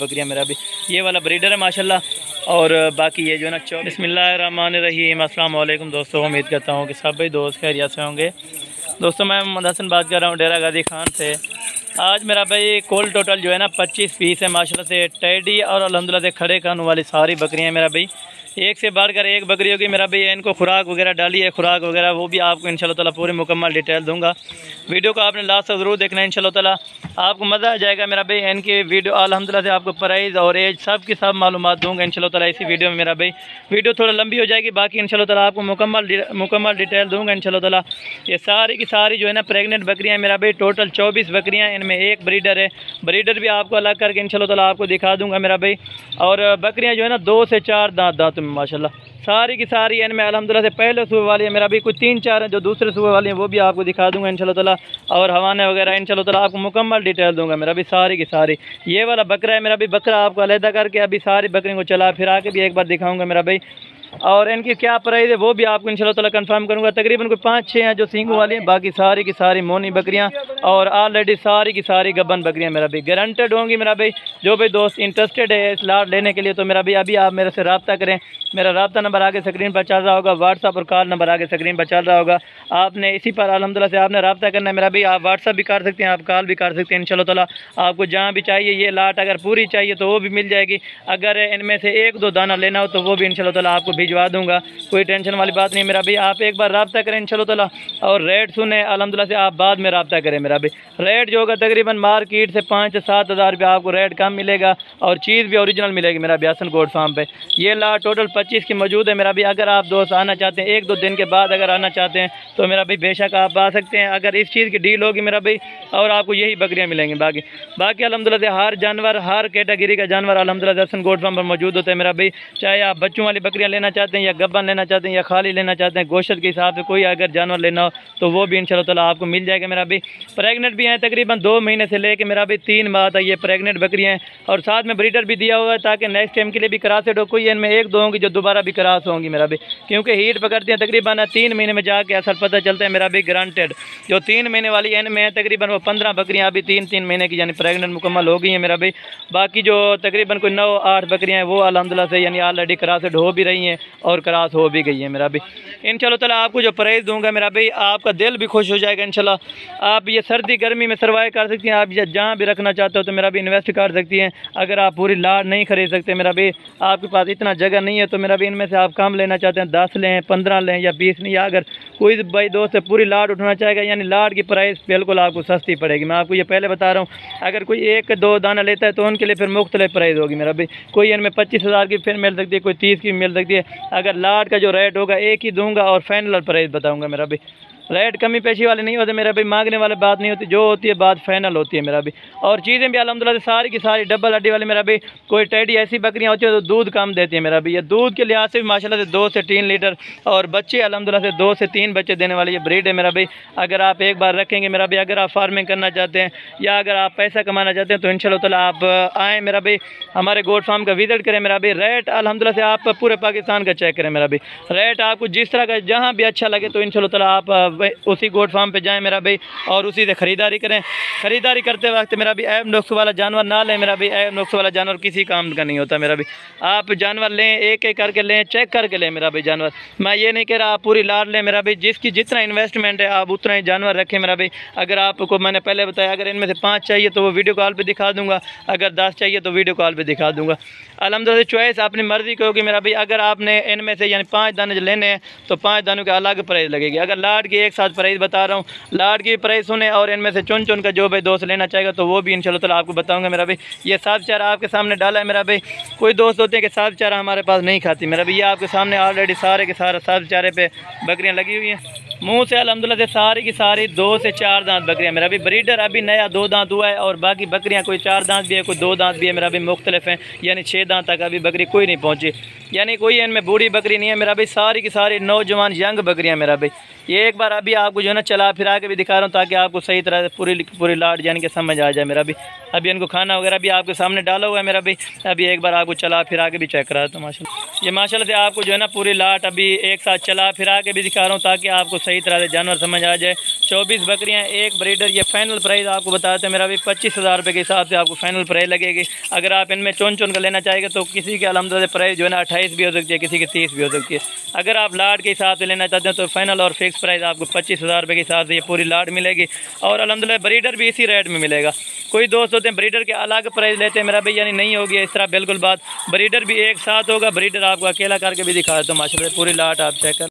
बकरियाँ मेरा भी। ये वाला ब्रीडर है माशाल्लाह, और बाकी ये जो है ना बिस्मिल्लाहिर्रहमानिर्रहीम। अस्सलाम वालेकुम दोस्तों, उम्मीद करता हूँ कि सब भाई दोस्त खैरियत से होंगे। दोस्तों मैं मोहम्मद हसन बात कर रहा हूँ डेरा गाजी खान से। आज मेरा भाई कुल टोटल जो है ना 25 पीस है माशाल्लाह से टेडी और अल्हम्दुलिल्लाह से खड़े कानून वाली सारी बकरियाँ हैं मेरा भाई। एक से बढ़कर एक बकरी होगी मेरा भाई। इनको खुराक वगैरह डाली है, खुराक वगैरह वो भी आपको इंशाल्लाह ताला पूरी मुकम्मल डिटेल दूंगा। वीडियो को आपने लास्ट तक ज़रूर देखना है, इंशाल्लाह ताला आपको मज़ा आ जाएगा मेरा भाई। इनकी वीडियो अल्हम्दुलिल्लाह से आपको प्राइस और एज सब की सब मालूमात दूंगा इंशाल्लाह ताला इसी वीडियो में मेरा भाई। वीडियो थोड़ा लंबी हो जाएगी, बाकी इंशाल्लाह ताला आपको मुकम्मल डिटेल दूंगा इंशाल्लाह ताला। ये सारी की सारी जो है ना प्रेग्नेंट बकरियाँ हैं मेरा भाई। टोटल 24 बकरियाँ हैं, इनमें एक ब्रीडर है। ब्रीडर भी आपको अलग करके इंशाल्लाह ताला आपको दिखा दूंगा मेरा भाई। और बकरियाँ जो है ना 2 से 4 दांत में माशाल्लाह सारी की सारी इनमें अल्हम्दुलिल्लाह से पहले सूबे वाली है मेरा भी। कुछ 3-4 हैं जो दूसरे सूबे वाली हैं, वो भी आपको दिखा दूंगा इंशाल्लाह ताला। और हवाने वगैरह इंशाल्लाह ताला आपको मुकम्मल डिटेल दूंगा मेरा भी सारी की सारी। ये वाला बकरा है मेरा भी, बकरा आपको अलहदा करके अभी सारी बकरियों को चला फिरा के भी एक बार दिखाऊंगा मेरा भाई। और इनकी क्या प्राइस है वो भी आपको इंशाल्लाह ताला कंफर्म करूंगा। तकरीबन कोई 5-6 हैं जो सींगों वाली हैं, बाकी सारी की सारी मोनी बकरियां और ऑलरेडी सारी की सारी गब्बन बकरियां मेरा भाई गारंटेड होंगी मेरा भाई। जो भाई दोस्त इंटरेस्टेड है इस लाट लेने के लिए तो मेरा भाई अभी आप मेरे से रब्ता करें। मेरा रब्ता नंबर आगे स्क्रीन पर चल रहा होगा, व्हाट्सअप और कॉल नंबर आगे स्क्रीन पर चल रहा होगा। आपने इसी पर अल्हम्दुलिल्लाह से आपने रब्ता करना है मेरा भाई। आप व्हाट्सअप भी कर सकते हैं, आप कॉल भी कर सकते हैं इंशाल्लाह ताला। आपको जहाँ भी चाहिए ये लाट अगर पूरी चाहिए तो वो भी मिल जाएगी। अगर इनमें से 1-2 दाना लेना हो तो वो भी इंशाल्लाह ताला आपको भिजवा दूँगा, कोई टेंशन वाली बात नहीं मेरा भाई। आप एक बार रब्ता करें इंशाल्लाह ताला और रेट सुने अल्हम्दुलिल्लाह से आप बाद में रब्ता करें मेरा भाई। रेट जो होगा तकरीबन मार्केट से 5 से 7 हज़ार रुपये आपको रेट कम मिलेगा और चीज़ भी ओरिजिनल मिलेगी मेरा भाई हसन गोट फार्म पे। ये लाट टोटल 25 की मौजूद है मेरा भाई। अगर आप दोस्त आना चाहते हैं 1-2 दिन के बाद अगर आना चाहते हैं तो मेरा भाई बेशक आप आ सकते हैं, अगर इस चीज़ की डील होगी मेरा भाई और आपको यही बकरियाँ मिलेंगी। बाकी अल्हम्दुलिल्लाह से हर जानवर हर कैटेगरी का जानवर अल्हम्दुलिल्लाह हसन गोट फार्म पर मौजूद होता है मेरा भाई। चाहे आप बच्चों वाली बकरियाँ लेना चाहते हैं या गब्बन लेना चाहते हैं या खाली लेना चाहते हैं, गोश्त के हिसाब से कोई अगर जानवर लेना हो तो वो भी इंशाल्लाह ताला आपको मिल जाएगा मेरा भाई। प्रेग्नेंट भी हैं तकरीबन 2 महीने से लेके मेरा भाई 3 माह तक ये प्रेग्नेंट बकरियाँ हैं। और साथ में ब्रीडर भी दिया हुआ है ताकि नेक्स्ट टाइम के लिए भी करासेड हो। कोई इनमें 1-2 होंगी जो दोबारा भी करास होंगी मेरा भाई, क्योंकि हीट पकड़ती हैं तकरीबन 3 महीने में जाके असर पता चलता है मेरा भाई गारंटेड। जो 3 महीने वाली इनमें है तकरीबन वो 15 बकरियाँ अभी 3-3 महीने की यानी प्रेग्नेंट मुकम्मल हो गई हैं मेरा भाई। बाकी जो तकरीबन कोई 9-8 बकरियाँ हैं वो अल्हम्दुलिल्लाह से यानी ऑलरेडी करासेड हो भी रही हैं और करास हो भी गई है मेरा भाई। इंशाल्लाह ताला आपको जो प्राइस दूंगा मेरा भाई आपका दिल भी खुश हो जाएगा इंशाल्लाह। आप ये सर्दी गर्मी में सर्वाइव कर सकती हैं, आप जहाँ भी रखना चाहते हो तो मेरा भी इन्वेस्ट कर सकती हैं। अगर आप पूरी लाट नहीं खरीद सकते मेरा भाई, आपके पास इतना जगह नहीं है तो मेरा भी इनमें से आप कम लेना चाहते हैं 10 लें 15 लें या 20 नहीं, या अगर कोई भाई दोस्त है पूरी लाट उठाना चाहेगा यानी लाट की प्राइस बिल्कुल आपको सस्ती पड़ेगी। मैं आपको ये पहले बता रहा हूँ। अगर कोई 1-2 दाना लेता है तो उनके लिए फिर मुख्तलिफ प्राइस होगी मेरा भाई। कोई इनमें 25 हज़ार की फिर मिल सकती है, कोई 30 की मिल सकती है। अगर लाट का जो रेट होगा एक ही दूंगा और फाइनल प्राइस बताऊंगा मेरा भाई। रेट कमी पेशी वाले नहीं होते मेरा भाई, मांगने वाले बात नहीं होती, जो होती है बात फाइनल होती है मेरा भी। और चीज़ें भी अल्हम्दुलिल्लाह से सारी की सारी डबल हड्डी वाले मेरा भी। कोई टेडी ऐसी बकरियाँ होती है तो दूध कम देती है मेरा भी। ये दूध के लिहाज से भी माशाल्लाह से 2 से 3 लीटर और बच्चे अल्हम्दुलिल्लाह से 2 से 3 बच्चे देने वाली ये ब्रीड है मेरा भाई। अगर आप एक बार रखेंगे मेरा भाई, अगर आप फार्मिंग करना चाहते हैं या अगर आप पैसा कमाना चाहते हैं तो इंशाल्लाह ताला आप आएँ मेरा भाई, हमारे गोट फार्म का विजिट करें मेरा भाई। रेट अल्हम्दुलिल्लाह से आप पूरे पाकिस्तान का चेक करें मेरा भाई। रेट आपको जिस तरह का जहाँ भी अच्छा लगे तो इंशाल्लाह ताला आप उसी गोट फार्म पे जाएं मेरा भाई और उसी से ख़रीदारी करें। ख़रीदारी करते वक्त मेरा भी ऐब नुक्स वाला जानवर ना लें मेरा भी। ऐब नुक्स वाला जानवर किसी काम का नहीं होता मेरा भी। आप जानवर लें एक एक करके लें, चेक करके लें मेरा भाई जानवर। मैं ये नहीं कह रहा आप पूरी लाट लें मेरा भाई, जिसकी जितना इन्वेस्टमेंट है आप उतना ही जानवर रखें मेरा भाई। अगर आपको मैंने पहले बताया अगर इनमें से 5 चाहिए तो वो वीडियो कॉल पर दिखा दूँगा, अगर 10 चाहिए तो वीडियो कॉल पर दिखा दूँगा। अल्हम्दुलिल्लाह चॉइस अपनी मर्ज़ी की होगी मेरा भाई। अगर आपने इनमें से यानी 5 दाने लेने हैं तो 5 दानों के अलग प्राइस लगेगी। अगर लाट की एक साथ प्राइस बता रहा हूँ, लाट की प्राइस सुने और इनमें से चुन चुन का जो भाई दोस्त लेना चाहेगा तो वो भी इंशाल्लाह ताला आपको बताऊंगा मेरा भाई। ये साफ चारा आपके सामने डाला है मेरा भाई। कोई दोस्त होते हैं कि साफ चारा हमारे पास नहीं खाती मेरा भाई। ये आपके सामने ऑलरेडी सारे के सारे साफ चारे पे बकरियाँ लगी हुई हैं। मुंह से अल्हम्दुलिल्लाह से सारी की सारी 2 से 4 दांत बकरियाँ मेरा भी। ब्रीडर अभी नया 2 दांत हुआ है और बाकी बकरियाँ कोई 4 दांत भी है, कोई 2 दांत भी है मेरा भी, मुख्तलिफ हैं। यानी 6 दांत तक अभी बकरी कोई नहीं पहुँची, यानी कोई इनमें बूढ़ी बकरी नहीं है मेरा भाई। सारी की सारी नौजवान यंग बकरियाँ मेरा भाई। ये एक बार अभी आपको जो है ना चला फिरा के भी दिखा रहा हूँ ताकि आपको सही तरह से पूरी लाट यानी कि समझ आ जाए मेरा भी। अभी इनको खाना वगैरह भी आपके सामने डाला हुआ है मेरा भी। अभी एक बार आपको चला फिरा के भी चेक करा तो माशाल्लाह ये माशाल्लाह से आपको जो है ना पूरी लाट अभी एक साथ चला फिरा के भी दिखा रहा हूँ ताकि आपको सही तरह से जानवर समझ आ जाए। 24 बकरियाँ, एक ब्रीडर। ये फाइनल प्राइस आपको बताते हैं मेरा भी 25,000 रुपये के हिसाब से आपको फाइनल प्राइस लगेगी। अगर आप इनमें चुन चुन कर लेना चाहेंगे तो किसी के अल्हम्दुलिल्लाह प्राइस जो है ना 28 भी हो सकती है, किसी की 30 भी हो सकती है। अगर आप लाट के हिसाब से लेना चाहते हैं तो फाइनल और फिक्स प्राइस आपको 25,000 रुपये के हिसाब से ये पूरी लाट मिलेगी। और अल्हम्दुलिल्लाह ब्रीडर भी इसी रेट में मिलेगा। कोई दोस्त होते हैं ब्रीडर के अलग प्राइस लेते हैं, मेरा भाई यानी नहीं होगी इस तरह बिल्कुल बात। ब्रीडर भी एक साथ होगा, ब्रीडर आपको अकेला करके भी दिखा देता हूँ माशाल्लाह। पूरी लाट आप चेक कर।